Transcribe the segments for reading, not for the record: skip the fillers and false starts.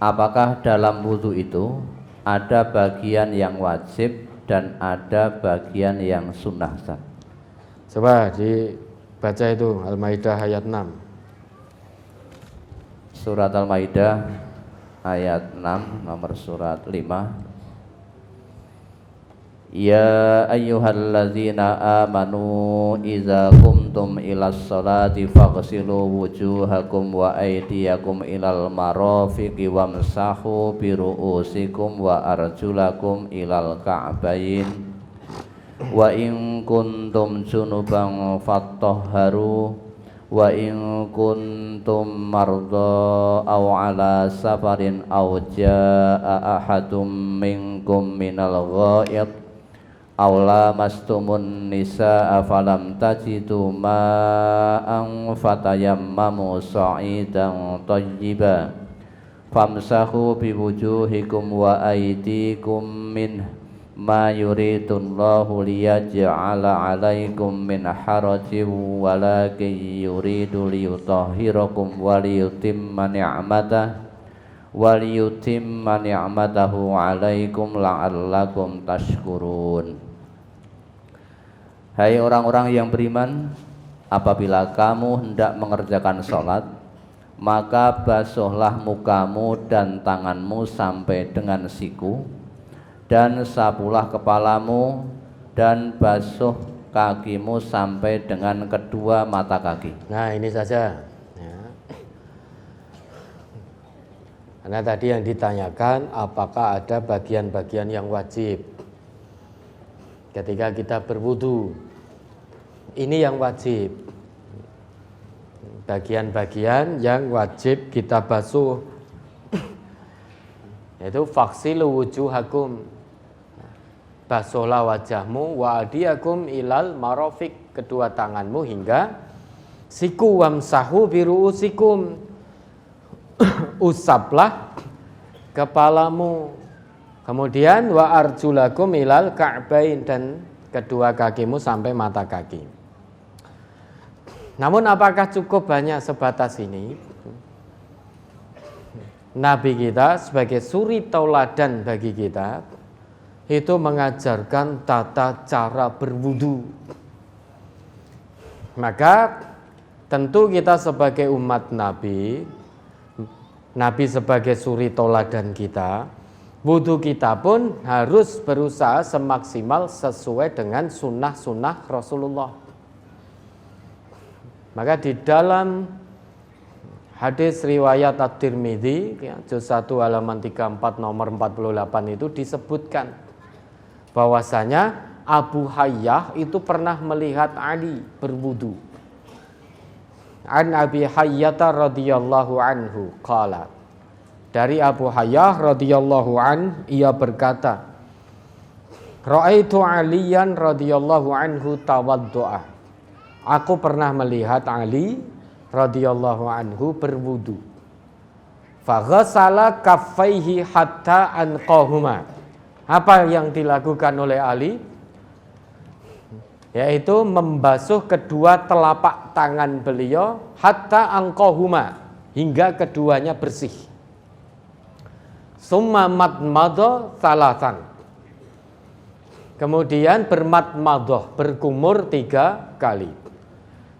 apakah dalam wudu itu ada bagian yang wajib dan ada bagian yang sunnah, Ustaz? Coba dibaca itu Al-Maidah ayat 6. Surat Al-Maidah ayat 6, nomor surat 5. Ya ayyuhalladzina amanu idza qumtum ilas salati faghsilu wujuhakum wa aydiyakum ilal marafiqi wamsahu bi ru'usikum wa arjulakum ilal ka'bayn wa in kuntum junuban fattahharu wa in kuntum marda aw ala safarin aw jaa ahadum minkum minal ghaid aw lamastumun nisaa falam tajidu ma'an fatayammamu sa'idan thayyiban famsahu biwujuhikum wa aydikum minhu ma yuridullahu liyaj'ala 'alaikum min harajin walakin yuridu liyutahhirakum wa liyutimma ni'matahu 'alaikum la'allakum tashkurun. Hai orang-orang yang beriman, apabila kamu hendak mengerjakan sholat, maka basuhlah mukamu dan tanganmu sampai dengan siku, dan sapulah kepalamu, dan basuh kakimu sampai dengan kedua mata kaki. Nah, ini saja ya. Karena tadi yang ditanyakan apakah ada bagian-bagian yang wajib ketika kita berwudu. Ini yang wajib, bagian-bagian yang wajib kita basuh, yaitu faghsilu wujuhakum, basuhlah wajahmu, wa adiyakum ilal marafiq, kedua tanganmu hingga siku, wamsahu biru'usikum, usaplah kepalamu, kemudian wa arjulakum ilal ka'bain, dan kedua kakimu sampai mata kaki. Namun apakah cukup banyak sebatas ini? Nabi kita sebagai suri tauladan bagi kita itu mengajarkan tata cara berwudu. Maka tentu kita sebagai umat Nabi sebagai suri tauladan kita, wudu kita pun harus berusaha semaksimal sesuai dengan sunnah-sunnah Rasulullah. Maka di dalam hadis riwayat At-Tirmidzi ya, juz 1 halaman 34 nomor 48 itu disebutkan bahwasanya Abu Hayyah itu pernah melihat Ali berwudu. An Abi Hayyata radhiyallahu anhu qala, dari Abu Hayyah radhiyallahu an, ia berkata, Ra'aitu Aliyan radhiyallahu anhu tawaddu'a. Aku pernah melihat Ali radhiyallahu anhu berwudu. Faghasala kaffaihi hatta anqahuma. Apa yang dilakukan oleh Ali? Yaitu membasuh kedua telapak tangan beliau hatta anqahuma, hingga keduanya bersih. Summa madmadha salasan. Kemudian bermadmadhah, berkumur 3 kali.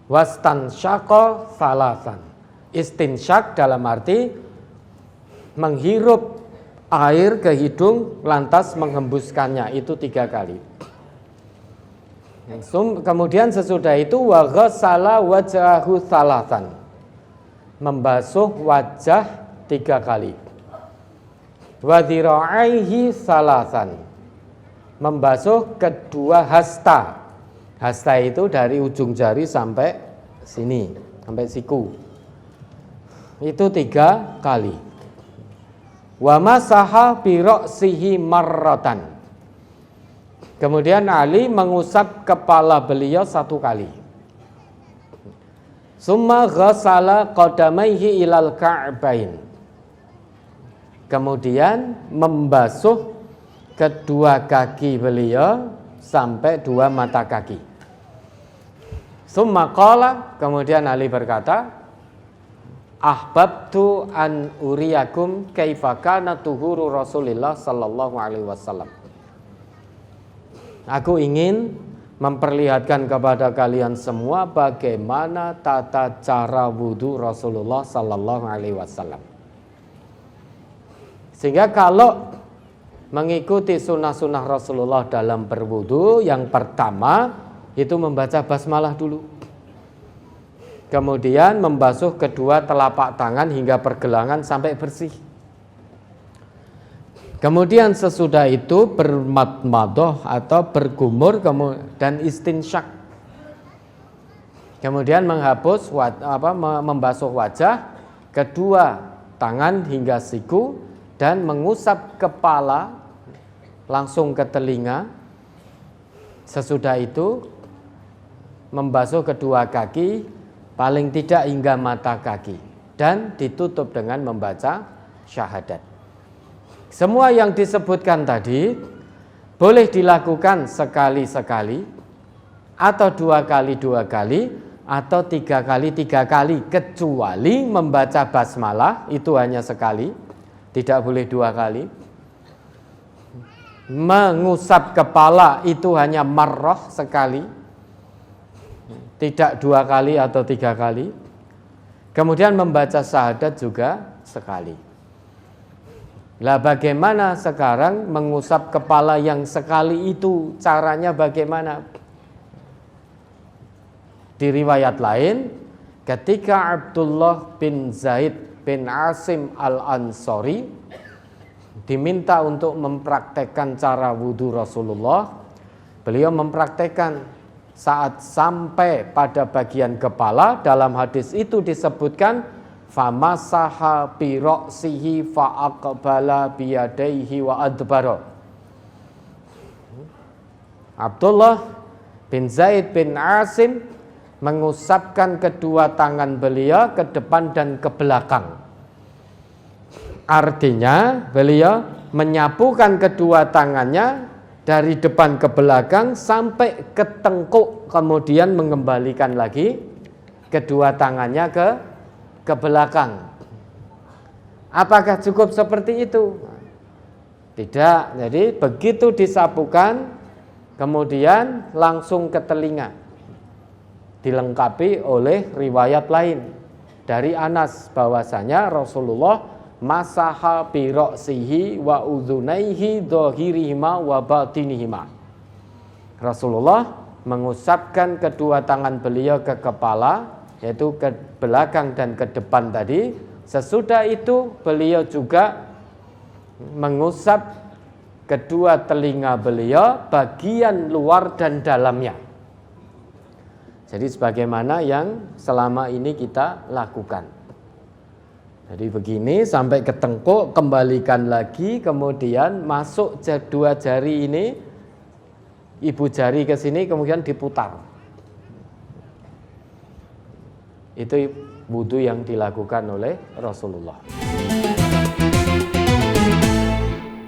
Wastansyaqa salasan. Istinsyak dalam arti menghirup air ke hidung lantas menghembuskannya, itu 3 kali. Kemudian sesudah itu wa ghassala wajhahu salasan. Membasuh wajah 3 kali. Wa dhira'aihi salasan. Membasuh kedua hasta. Hasta itu dari ujung jari sampai sini, sampai siku. Itu 3 kali. Wa masaha bi ra'sihi marratan. Kemudian Ali mengusap kepala beliau 1 kali. Summa ghassala qadamaihi ilal ka'bain. Kemudian membasuh kedua kaki beliau sampai 2 mata kaki. Summa qala, kemudian Ali berkata, ahbabtu an uriyakum kaifa kana tuhuru Rasulillah sallallahu alaihi wasallam. Aku ingin memperlihatkan kepada kalian semua bagaimana tata cara wudu Rasulullah sallallahu alaihi wasallam. Sehingga kalau mengikuti sunnah-sunnah Rasulullah dalam berwudu, yang pertama itu membaca basmalah dulu. Kemudian membasuh kedua telapak tangan hingga pergelangan sampai bersih. Kemudian sesudah itu bermadmadah atau bergumur dan istinsyak. Kemudian menghapus membasuh wajah, kedua tangan hingga siku dan mengusap kepala langsung ke telinga. Sesudah itu membasuh kedua kaki paling tidak hingga mata kaki dan ditutup dengan membaca syahadat. Semua yang disebutkan tadi boleh dilakukan sekali-sekali atau 2 kali 2 kali atau 3 kali 3 kali, kecuali membaca basmalah itu hanya sekali, tidak boleh 2 kali. Mengusap kepala itu hanya marrah sekali, tidak 2 kali atau 3 kali. Kemudian membaca syahadat juga sekali. Lah bagaimana sekarang mengusap kepala yang sekali itu, caranya bagaimana? Di riwayat lain, ketika Abdullah bin Zaid bin Asim al-Ansari diminta untuk mempraktekkan cara wudu Rasulullah, beliau mempraktekkan saat sampai pada bagian kepala. Dalam hadis itu disebutkan famasaha bi ra'sihi fa aqbala bi yadayhi wa adbara. Abdullah bin Zaid bin Asim mengusapkan kedua tangan beliau ke depan dan ke belakang. Artinya beliau menyapukan kedua tangannya dari depan ke belakang sampai ke tengkuk, kemudian mengembalikan lagi kedua tangannya ke belakang. Apakah cukup seperti itu? Tidak. Jadi begitu disapukan, kemudian langsung ke telinga. Dilengkapi oleh riwayat lain dari Anas bahwasanya Rasulullah masaha bi ra'sihi wa udhunaihi dhahirihima wa batinihima. Rasulullah mengusapkan kedua tangan beliau ke kepala, yaitu ke belakang dan ke depan tadi. Sesudah itu beliau juga mengusap kedua telinga beliau, bagian luar dan dalamnya. Jadi sebagaimana yang selama ini kita lakukan. Jadi begini sampai ke tengkuk, kembalikan lagi, kemudian masuk dua jari ini, ibu jari ke sini, kemudian diputar. Itu wudu yang dilakukan oleh Rasulullah.